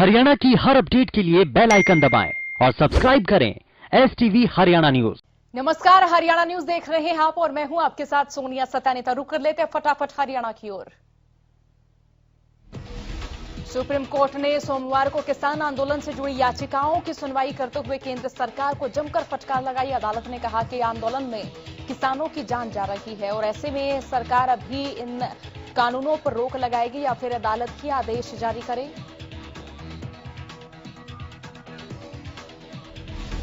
हरियाणा की हर अपडेट के लिए बेल आइकन दबाएं और सब्सक्राइब करें STV हरियाणा न्यूज। नमस्कार, हरियाणा न्यूज देख रहे हैं आप और मैं हूं आपके साथ सोनिया सत्यानेता। रुक कर लेते हैं फटाफट हरियाणा की ओर। सुप्रीम कोर्ट ने सोमवार को किसान आंदोलन से जुड़ी याचिकाओं की सुनवाई करते हुए केंद्र सरकार को जमकर फटकार लगाई। अदालत ने कहा कि आंदोलन में किसानों की जान जा रही है और ऐसे में सरकार अभी इन कानूनों पर रोक लगाएगी या फिर अदालत ही आदेश जारी करे।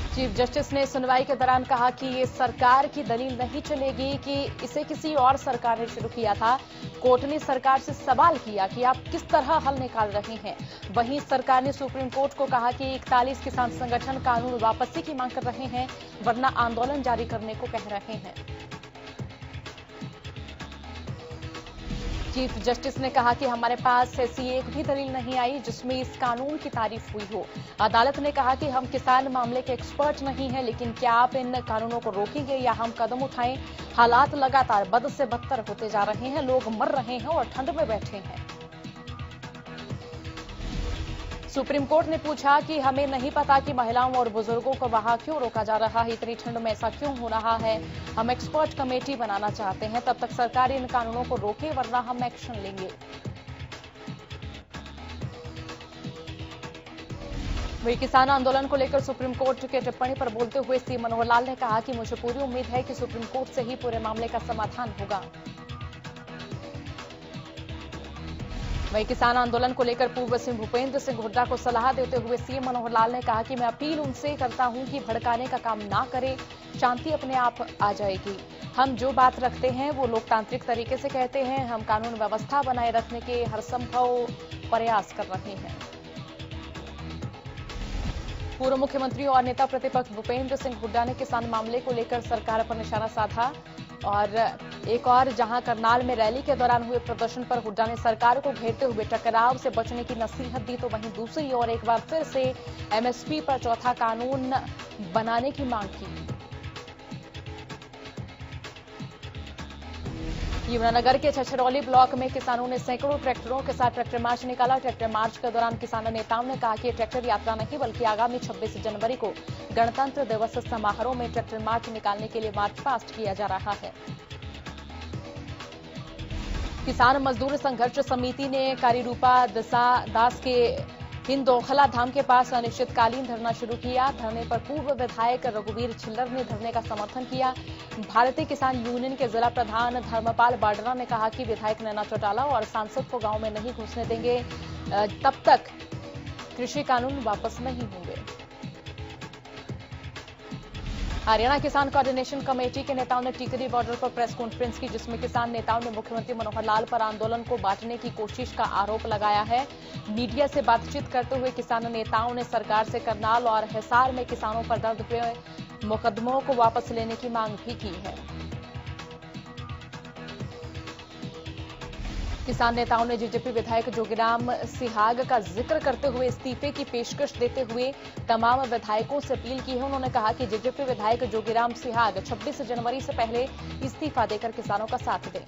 चीफ जस्टिस ने सुनवाई के दौरान कहा कि ये सरकार की दलील नहीं चलेगी कि इसे किसी और सरकार ने शुरू किया था। कोर्ट ने सरकार से सवाल किया कि आप किस तरह हल निकाल रहे हैं। वहीं सरकार ने सुप्रीम कोर्ट को कहा कि 41 किसान संगठन कानून वापसी की मांग कर रहे हैं, वरना आंदोलन जारी करने को कह रहे हैं। चीफ जस्टिस ने कहा कि हमारे पास ऐसी एक भी दलील नहीं आई जिसमें इस कानून की तारीफ हुई हो। अदालत ने कहा कि हम किसान मामले के एक्सपर्ट नहीं हैं, लेकिन क्या आप इन कानूनों को रोकेंगे या हम कदम उठाएं? हालात लगातार बद से बदतर होते जा रहे हैं, लोग मर रहे हैं और ठंड में बैठे हैं। सुप्रीम कोर्ट ने पूछा कि हमें नहीं पता कि महिलाओं और बुजुर्गों को वहां क्यों रोका जा रहा है, इतनी ठंड में ऐसा क्यों हो रहा है। हम एक्सपर्ट कमेटी बनाना चाहते हैं, तब तक सरकार इन कानूनों को रोके, वरना हम एक्शन लेंगे। वही किसान आंदोलन को लेकर सुप्रीम कोर्ट की टिप्पणी पर बोलते हुए सी मनोहर लाल ने कहा कि मुझे पूरी उम्मीद है कि सुप्रीम कोर्ट से ही पूरे मामले का समाधान होगा। वहीं किसान आंदोलन को लेकर पूर्व सीएम भूपेंद्र सिंह हुड्डा को सलाह देते हुए सीएम मनोहर लाल ने कहा कि मैं अपील उनसे करता हूं कि भड़काने का काम ना करें, शांति अपने आप आ जाएगी। हम जो बात रखते हैं वो लोकतांत्रिक तरीके से कहते हैं। हम कानून व्यवस्था बनाए रखने के हर संभव प्रयास कर रहे हैं। पूर्व मुख्यमंत्री और नेता प्रतिपक्ष भूपेंद्र सिंह हुड्डा ने किसान मामले को लेकर सरकार पर निशाना साधा और एक और जहां करनाल में रैली के दौरान हुए प्रदर्शन पर हुड्डा ने सरकार को घेरते हुए टकराव से बचने की नसीहत दी, तो वहीं दूसरी ओर एक बार फिर से MSP पर चौथा कानून बनाने की मांग की। यमुनानगर के छछरौली ब्लॉक में किसानों ने सैकड़ों ट्रैक्टरों के साथ ट्रैक्टर मार्च निकाला। ट्रैक्टर मार्च के दौरान किसान नेताओं ने कहा कि ट्रैक्टर यात्रा नहीं बल्कि आगामी 26 जनवरी को गणतंत्र दिवस समारोह में ट्रैक्टर मार्च निकालने के लिए मार्च पास्ट किया जा रहा है। किसान मजदूर संघर्ष समिति ने कारीरूपा दास के हिंदोखला धाम के पास अनिश्चितकालीन धरना शुरू किया। धरने पर पूर्व विधायक रघुवीर छिल्लर ने धरने का समर्थन किया। भारतीय किसान यूनियन के जिला प्रधान धर्मपाल बाडरा ने कहा कि विधायक नैना चौटाला और सांसद को गांव में नहीं घुसने देंगे, तब तक कृषि कानून वापस नहीं होंगे। हरियाणा किसान कोऑर्डिनेशन कमेटी के नेताओं ने टिकरी बॉर्डर पर प्रेस कॉन्फ्रेंस की, जिसमें किसान नेताओं ने मुख्यमंत्री मनोहर लाल पर आंदोलन को बांटने की कोशिश का आरोप लगाया है। मीडिया से बातचीत करते हुए किसान नेताओं ने सरकार से करनाल और हिसार में किसानों पर दर्ज हुए मुकदमों को वापस लेने की मांग भी की है। किसान नेताओं ने जेजेपी विधायक जोगीराम सिहाग का जिक्र करते हुए इस्तीफे की पेशकश देते हुए तमाम विधायकों से अपील की है। उन्होंने कहा कि जेजेपी विधायक जोगीराम सिहाग 26 जनवरी से पहले इस्तीफा देकर किसानों का साथ दें।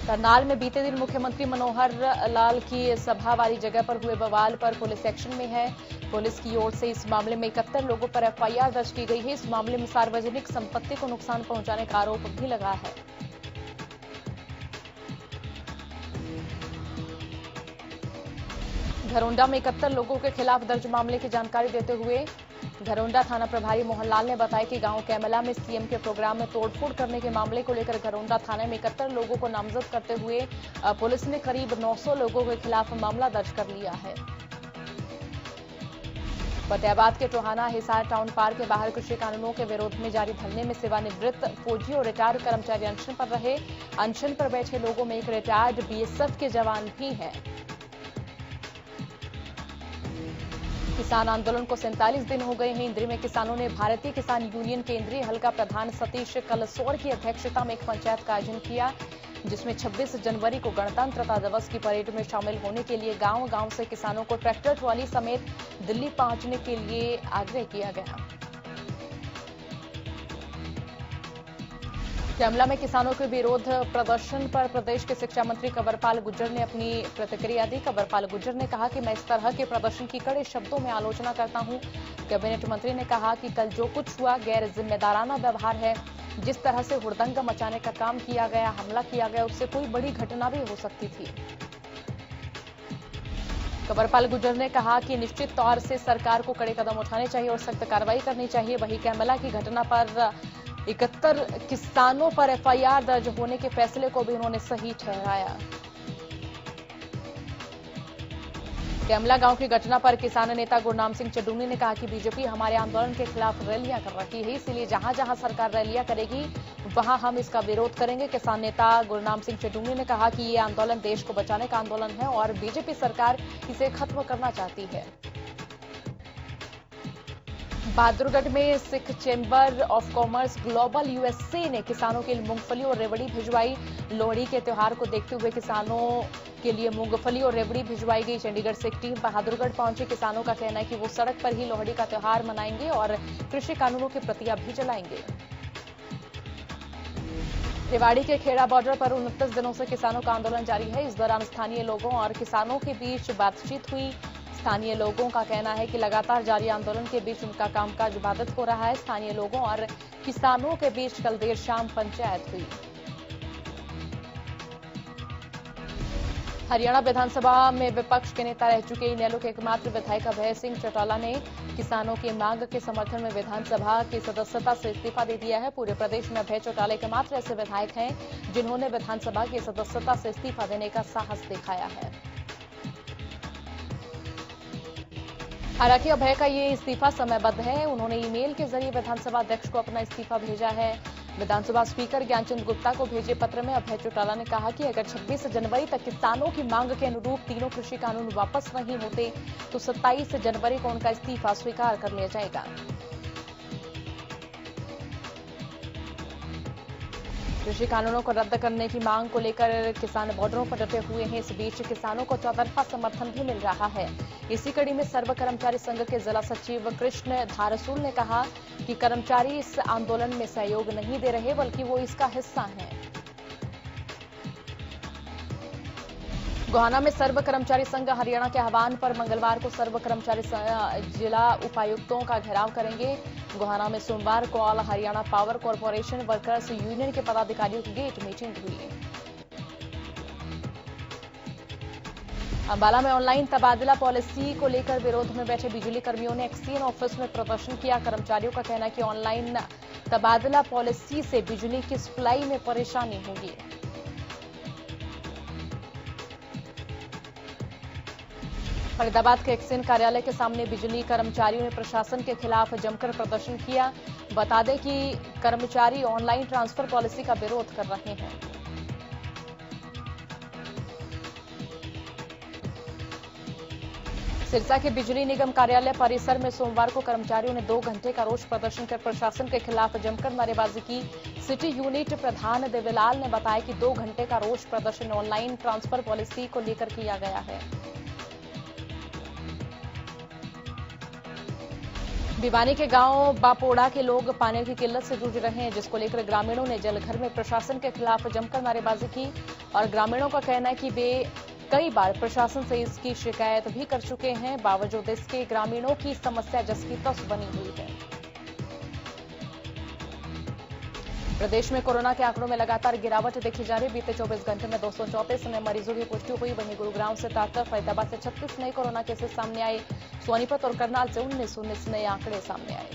करनाल में बीते दिन मुख्यमंत्री मनोहर लाल की सभा वाली जगह पर हुए बवाल पर पुलिस एक्शन में है। पुलिस की ओर से इस मामले में 71 लोगों पर FIR दर्ज की गई है। इस मामले में सार्वजनिक संपत्ति को नुकसान पहुंचाने का आरोप भी लगा है। घरोंडा में 71 लोगों के खिलाफ दर्ज मामले की जानकारी देते हुए घरोंडा थाना प्रभारी मोहनलाल ने बताया कि गांव कैमला में सीएम के प्रोग्राम में तोड़फोड़ करने के मामले को लेकर घरोंडा थाने में 71 लोगों को नामजद करते हुए पुलिस ने करीब 900 लोगों के खिलाफ मामला दर्ज कर लिया है। फतेहाबाद के टोहाना हिसार टाउन पार्क के बाहर कृषि कानूनों के विरोध में जारी धरने में सेवानिवृत्त फौजी और रिटायर्ड कर्मचारी अनशन पर रहे। अनशन पर बैठे लोगों में एक रिटायर्ड BSF के जवान भी हैं। किसान आंदोलन को 47 दिन हो गए हैं। इंद्री में किसानों ने भारतीय किसान यूनियन केंद्रीय हल्का प्रधान सतीश कलसोर की अध्यक्षता में एक पंचायत का आयोजन किया, जिसमें 26 जनवरी को गणतंत्रता दिवस की परेड में शामिल होने के लिए गांव-गांव से किसानों को ट्रैक्टर ट्रॉली समेत दिल्ली पहुंचने के लिए आग्रह किया गया। कैमला में किसानों के विरोध प्रदर्शन पर प्रदेश के शिक्षा मंत्री कंवरपाल गुर्जर ने अपनी प्रतिक्रिया दी। कंवरपाल गुर्जर ने कहा कि मैं इस तरह के प्रदर्शन की कड़े शब्दों में आलोचना करता हूं। कैबिनेट मंत्री ने कहा कि कल जो कुछ हुआ गैर जिम्मेदाराना व्यवहार है। जिस तरह से हुड़दंग मचाने का काम किया गया, हमला किया गया, उससे कोई बड़ी घटना भी हो सकती थी। कंवरपाल गुर्जर ने कहा कि निश्चित तौर से सरकार को कड़े कदम उठाने चाहिए और सख्त कार्रवाई करनी चाहिए। वहीं कैमला की घटना पर 71 किसानों पर एफआईआर दर्ज होने के फैसले को भी उन्होंने सही ठहराया। कैमला गांव की घटना पर किसान नेता गुरनाम सिंह चड्डूनी ने कहा कि बीजेपी हमारे आंदोलन के खिलाफ रैलियां कर रही है, इसीलिए जहां जहां सरकार रैलियां करेगी वहां हम इसका विरोध करेंगे। किसान नेता गुरनाम सिंह चड्डूनी ने कहा कि ये आंदोलन देश को बचाने का आंदोलन है और बीजेपी सरकार इसे खत्म करना चाहती है। बहादुरगढ़ में Sikh chamber of commerce global USA ने किसानों के लिए मूंगफली और रेवड़ी भिजवाई। लोहड़ी के त्योहार को देखते हुए किसानों के लिए मूंगफली और रेवड़ी भिजवाई गई। चंडीगढ़ से एक टीम बहादुरगढ़ पहुंचे। किसानों का कहना है कि वो सड़क पर ही लोहड़ी का त्योहार मनाएंगे और कृषि कानूनों की प्रतियां भी जलाएंगे। रेवाड़ी के खेड़ा बॉर्डर पर 29 दिनों से किसानों का आंदोलन जारी है। इस दौरान स्थानीय लोगों और किसानों के बीच बातचीत हुई। स्थानीय लोगों का कहना है कि लगातार जारी आंदोलन के बीच उनका कामकाज बाधित हो रहा है। स्थानीय लोगों और किसानों के बीच कल देर शाम पंचायत हुई। हरियाणा विधानसभा में विपक्ष के नेता रह चुके इनेलो के एकमात्र विधायक अभय सिंह चौटाला ने किसानों की मांग के समर्थन में विधानसभा की सदस्यता से इस्तीफा दे दिया है। पूरे प्रदेश में अभय चौटाला एकमात्र ऐसे विधायक हैं जिन्होंने विधानसभा की सदस्यता से इस्तीफा देने का साहस दिखाया है। हालांकि अभय का ये इस्तीफा समयबद्ध है। उन्होंने ईमेल के जरिए विधानसभा अध्यक्ष को अपना इस्तीफा भेजा है। विधानसभा स्पीकर ज्ञानचंद गुप्ता को भेजे पत्र में अभय चौटाला ने कहा कि अगर 26 जनवरी तक किसानों की मांग के अनुरूप तीनों कृषि कानून वापस नहीं होते तो 27 जनवरी को उनका इस्तीफा स्वीकार कर लिया जाएगा। कृषि कानूनों को रद्द करने की मांग को लेकर किसान बॉर्डरों पर डटे हुए हैं। इस बीच किसानों को चौतरफा समर्थन भी मिल रहा है। इसी कड़ी में सर्व कर्मचारी संघ के जिला सचिव कृष्ण धारसूल ने कहा कि कर्मचारी इस आंदोलन में सहयोग नहीं दे रहे बल्कि वो इसका हिस्सा हैं। गोहाना में सर्व कर्मचारी संघ हरियाणा के आह्वान पर मंगलवार को सर्व कर्मचारी जिला उपायुक्तों का घेराव करेंगे। गोहाना में सोमवार को all Haryana power corporation workers union के पदाधिकारियों की गेट मीटिंग हुई। अंबाला में ऑनलाइन तबादला पॉलिसी को लेकर विरोध में बैठे बिजली कर्मियों ने एक्सचेंज ऑफिस में प्रदर्शन किया। कर्मचारियों का कहना है कि ऑनलाइन तबादला पॉलिसी से बिजली की सप्लाई में परेशानी होगी। फरीदाबाद के एक्सचेंज कार्यालय के सामने बिजली कर्मचारियों ने प्रशासन के खिलाफ जमकर प्रदर्शन किया। बता दें कि कर्मचारी ऑनलाइन ट्रांसफर पॉलिसी का विरोध कर रहे हैं। सिरसा के बिजली निगम कार्यालय परिसर में सोमवार को कर्मचारियों ने 2 घंटे का रोष प्रदर्शन कर प्रशासन के खिलाफ जमकर नारेबाजी की। सिटी यूनिट प्रधान देवीलाल ने बताया कि 2 घंटे का रोष प्रदर्शन ऑनलाइन ट्रांसफर पॉलिसी को लेकर किया गया है। भिवानी के गांव बापोड़ा के लोग पानी की किल्लत से जूझ रहे हैं, जिसको लेकर ग्रामीणों ने जलघर में प्रशासन के खिलाफ जमकर नारेबाजी की और ग्रामीणों का कहना है कि वे कई बार प्रशासन से इसकी शिकायत भी कर चुके हैं। बावजूद इसके ग्रामीणों की समस्या जस की तस बनी हुई है। प्रदेश में कोरोना के आंकड़ों में लगातार गिरावट देखी जा रही है। बीते 24 घंटे में 234 नए मरीजों की पुष्टि हुई। वहीं गुरुग्राम से 73, फरीदाबाद से 36 नए कोरोना केसेस सामने आए। सोनीपत और करनाल से 19 नए आंकड़े सामने आए।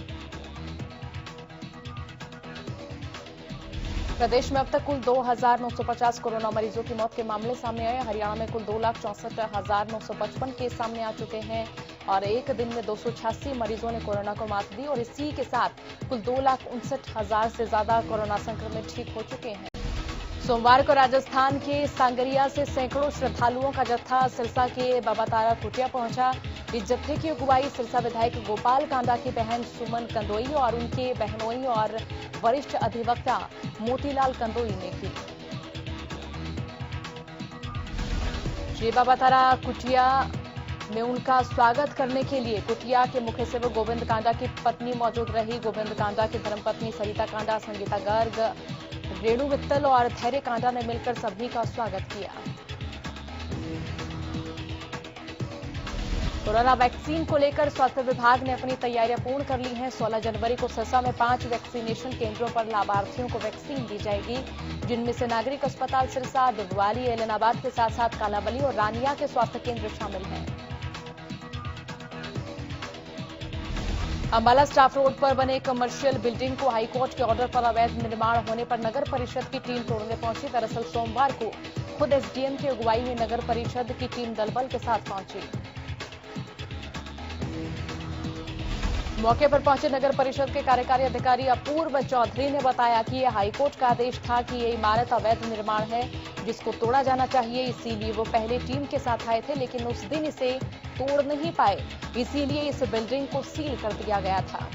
प्रदेश में अब तक कुल 2,950 कोरोना मरीजों की मौत के मामले सामने आए। हरियाणा में कुल 2,64,955 केस सामने आ चुके हैं और एक दिन में 286 मरीजों ने कोरोना को मात दी और इसी के साथ कुल 2,59,000 से ज्यादा कोरोना संक्रमित ठीक हो चुके हैं। सोमवार को राजस्थान के सांगरिया से सैकड़ों श्रद्धालुओं का जत्था सिरसा के बाबा तारा कुटिया पहुंचा। इस जत्थे की अगुवाई सिरसा विधायक गोपाल कांडा की बहन सुमन कंदोई और उनके बहनोई और वरिष्ठ अधिवक्ता मोतीलाल कंदोई ने की। श्री बाबा तारा कुटिया में उनका स्वागत करने के लिए कुटिया के मुख्य सेवक गोविंद कांडा की पत्नी मौजूद रही। गोविंद कांडा की धर्मपत्नी सरिता कांडा, संगीता गर्ग, रेणु मित्तल और धैर्य कांडा ने मिलकर सभी का स्वागत किया। कोरोना वैक्सीन को लेकर स्वास्थ्य विभाग ने अपनी तैयारियां पूर्ण कर ली हैं। 16 जनवरी को सिरसा में 5 वैक्सीनेशन केंद्रों पर लाभार्थियों को वैक्सीन दी जाएगी, जिनमें से नागरिक अस्पताल सिरसा, डुडवाली, एलनाबाद के साथ साथ कालाबली और रानिया के स्वास्थ्य केंद्र शामिल हैं। अंबाला स्टाफ रोड पर बने कमर्शियल बिल्डिंग को हाईकोर्ट के ऑर्डर पर अवैध निर्माण होने पर नगर परिषद की टीम तोड़ने पहुंची। दरअसल सोमवार को खुद एसडीएम की अगुवाई में नगर परिषद की टीम दलबल के साथ पहुंची। मौके पर पहुंचे नगर परिषद के कार्यकारी अधिकारी अपूर्व चौधरी ने बताया कि यह हाईकोर्ट का आदेश था कि ये इमारत अवैध निर्माण है, जिसको तोड़ा जाना चाहिए। इसीलिए वो पहले टीम के साथ आए थे, लेकिन उस दिन इसे तोड़ नहीं पाए, इसीलिए इस बिल्डिंग को सील कर दिया गया था।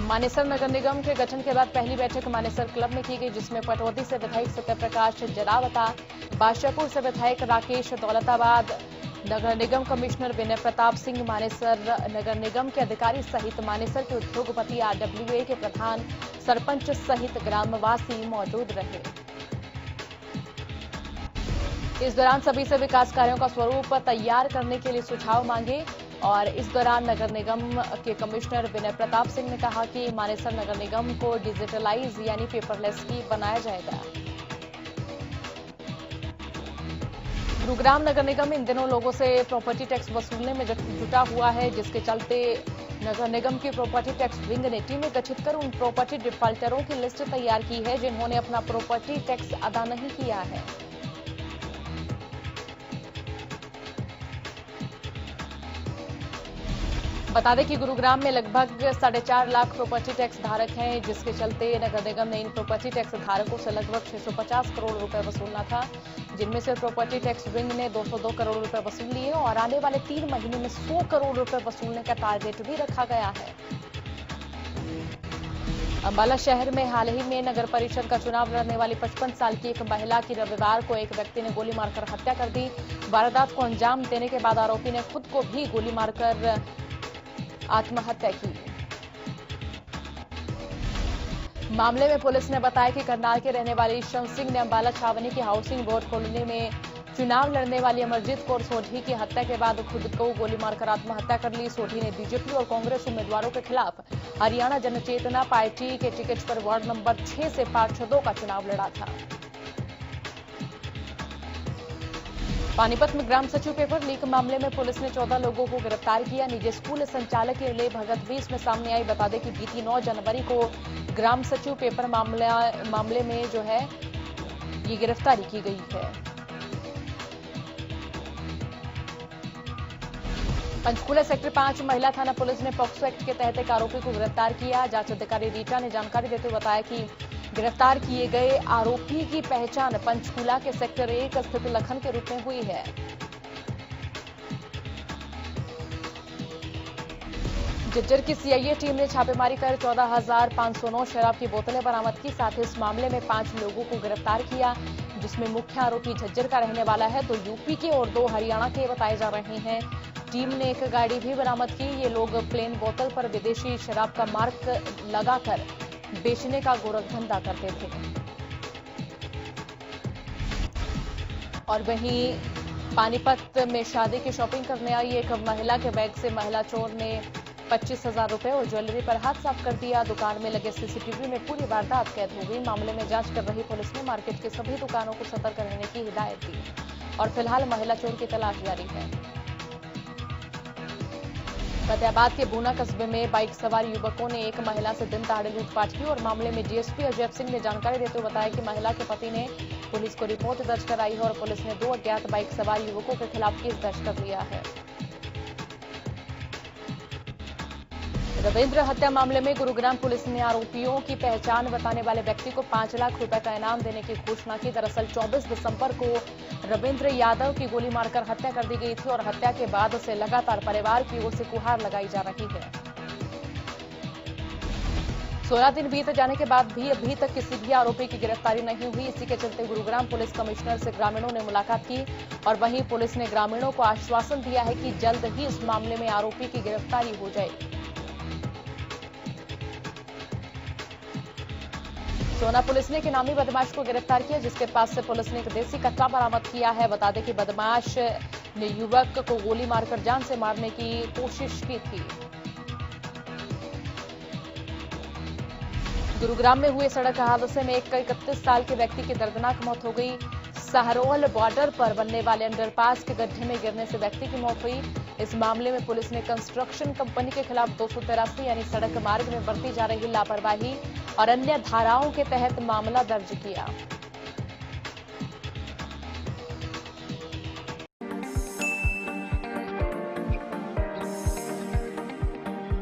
मानेसर नगर निगम के गठन के बाद पहली बैठक मानेसर क्लब में की गई, जिसमें पटौदी से विधायक सत्यप्रकाश जरावता, बादशाहपुर से विधायक राकेश दौलताबाद, नगर निगम कमिश्नर विनय प्रताप सिंह, मानेसर नगर निगम के अधिकारी सहित मानेसर के उद्योगपति, आरडब्ल्यूए के प्रधान, सरपंच सहित ग्रामवासी मौजूद रहे। इस दौरान सभी से विकास कार्यों का स्वरूप तैयार करने के लिए सुझाव मांगे और इस दौरान नगर निगम के कमिश्नर विनय प्रताप सिंह ने कहा कि मानेसर नगर निगम को डिजिटलाइज यानी पेपरलेस की बनाया जाएगा। गुरुग्राम नगर निगम इन दिनों लोगों से प्रॉपर्टी टैक्स वसूलने में जुटा हुआ है, जिसके चलते नगर निगम की प्रॉपर्टी टैक्स विंग ने टीमें गठित कर उन प्रॉपर्टी डिफॉल्टरों की लिस्ट तैयार की है जिन्होंने अपना प्रॉपर्टी टैक्स अदा नहीं किया है। बता दें कि गुरुग्राम में लगभग 4.5 लाख प्रॉपर्टी टैक्स धारक हैं, जिसके चलते नगर निगम ने इन प्रॉपर्टी टैक्स धारकों से लगभग 650 करोड़ रुपए वसूलना था, जिनमें से प्रॉपर्टी टैक्स विंग ने 202 करोड़ रुपए वसूल लिए और आने वाले 3 महीने में 100 करोड़ रुपए वसूलने का टारगेट भी रखा गया है। अंबाला शहर में हाल ही में नगर परिषद का चुनाव लड़ने वाली 55 साल की एक महिला की रविवार को एक व्यक्ति ने गोली मारकर हत्या कर दी। वारदात को अंजाम देने के बाद आरोपी ने खुद को भी गोली मारकर आत्महत्या की। मामले में पुलिस ने बताया कि करनाल के रहने वाली ईशन सिंह ने अंबाला छावनी की हाउसिंग बोर्ड कॉलोनी में चुनाव लड़ने वाली अमरजीत कौर सोढ़ी की हत्या के बाद खुद को गोली मारकर आत्महत्या कर ली। सोढ़ी ने बीजेपी और कांग्रेस उम्मीदवारों के खिलाफ हरियाणा जनचेतना पार्टी के टिकट पर वार्ड नंबर 6 से पार्षदों का चुनाव लड़ा था। पानीपत में ग्राम सचिव पेपर लीक मामले में पुलिस ने 14 लोगों को गिरफ्तार किया। निजी स्कूल संचालक के लिए भगत 20 में सामने आई। बता दें कि बीती 9 जनवरी को ग्राम सचिव पेपर मामले में जो है ये गिरफ्तारी की गई है। पंचकूला सेक्टर 5 महिला थाना पुलिस ने पॉक्सो एक्ट के तहत एक आरोपी को गिरफ्तार किया। जांच अधिकारी रीटा ने जानकारी देते हुए बताया कि गिरफ्तार किए गए आरोपी की पहचान पंचकूला के सेक्टर 1 स्थित लखन के रूप में हुई है। झज्जर की सीआईए टीम ने छापेमारी कर 14,509 शराब की बोतलें बरामद की। साथ ही इस मामले में 5 लोगों को गिरफ्तार किया, जिसमें मुख्य आरोपी झज्जर का रहने वाला है, 2 यूपी के और 2 हरियाणा के बताए जा रहे हैं। टीम ने एक गाड़ी भी बरामद की। ये लोग प्लेन बोतल पर विदेशी शराब का मार्क लगाकर बेचने का गोरखधंधा करते थे। और वहीं पानीपत में शादी की शॉपिंग करने आई एक महिला के बैग से महिला चोर ने 25,000 रुपए और ज्वेलरी पर हाथ साफ कर दिया। दुकान में लगे सीसीटीवी में पूरी वारदात कैद हो गई। मामले में जांच कर रही पुलिस ने मार्केट के सभी दुकानों को सतर्क रहने की हिदायत दी और फिलहाल महिला चोर की तलाश जारी है। फतेहाबाद के बूना कस्बे में बाइक सवार युवकों ने एक महिला से दिन दहाड़े लूटपाट की और मामले में डीएसपी अजय सिंह ने जानकारी देते हुए बताया कि महिला के पति ने पुलिस को रिपोर्ट दर्ज कराई है और पुलिस ने 2 अज्ञात बाइक सवार युवकों के खिलाफ केस दर्ज कर लिया है। रविंद्र हत्या मामले में गुरुग्राम पुलिस ने आरोपियों की पहचान बताने वाले व्यक्ति को 5 लाख रुपए का इनाम देने की घोषणा की। दरअसल 24 दिसंबर को रविंद्र यादव की गोली मारकर हत्या कर दी गई थी और हत्या के बाद से लगातार परिवार की ओर से गुहार लगाई जा रही है। 16 दिन बीत जाने के बाद भी अभी तक किसी भी आरोपी की गिरफ्तारी नहीं हुई। इसी के चलते गुरुग्राम पुलिस कमिश्नर से ग्रामीणों ने मुलाकात की और वहीं पुलिस ने ग्रामीणों को आश्वासन दिया है कि जल्द ही इस मामले में आरोपी की गिरफ्तारी हो जाएगी। सोना पुलिस ने एक इनामी बदमाश को गिरफ्तार किया, जिसके पास से पुलिस ने एक देसी कट्टा बरामद किया है। बता दें कि बदमाश ने युवक को गोली मारकर जान से मारने की कोशिश की थी। गुरुग्राम में हुए सड़क हादसे में एक 31 साल के व्यक्ति की दर्दनाक मौत हो गई। सहरौल बॉर्डर पर बनने वाले अंडरपास के गड्ढे में गिरने से व्यक्ति की मौत हुई। इस मामले में पुलिस ने कंस्ट्रक्शन कंपनी के खिलाफ 283 यानी सड़क मार्ग में बरती जा रही लापरवाही और अन्य धाराओं के तहत मामला दर्ज किया।